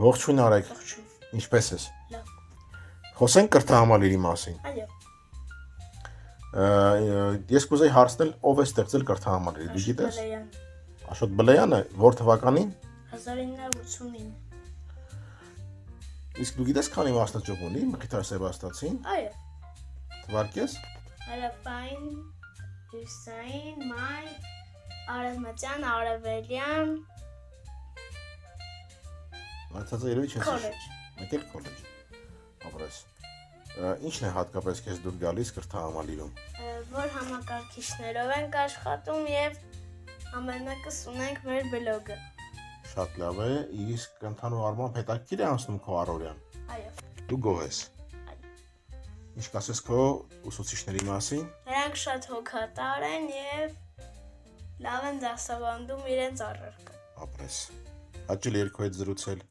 Ողջույն Արեգ, ինչպե՞ս ես։ Լավ։ Խոսենք կրթահամալիրի մասին։ Այո։ Ես կուզեի հարցնել, ով է ստեղծել կրթահամալիրը, դու գիտես։ Բլեյան, Աշոտ Բլեյանը, որ թվականին։ 1989։ Իսկ դու գիտես քանի մասնաճյուղ ունի Մխիթար Սեբաստացին։ Այո։ Թվարկես։ Հարավային, Հյուսային, Մայր, Արևմտյան, Արևելյան, Մնացածը երևի չես։ քոլեջ։ Մեկ էլ քոլեջ։ Ապրես։ Ինչն է հատկապես քեզ դուր գալիս կրթահամալիրում։ Որ համակարգիչներով ենք աշխատում եւ ամենակս ունենք մեր բլոգը։ Շատ լավ է, իսկ ընդհանուր առմամբ հետաքրքիր է անցնում քո առօրյան։ Այո։ Դու գոհ ես։ Ինչ կասես քո ուսուցիչների մասին։ Նրանք շատ հոգատար են եւ լավ են դասավանդում իրենց առարկա։ Ապրես։ Հաճելի էր քո հետ զրուցել։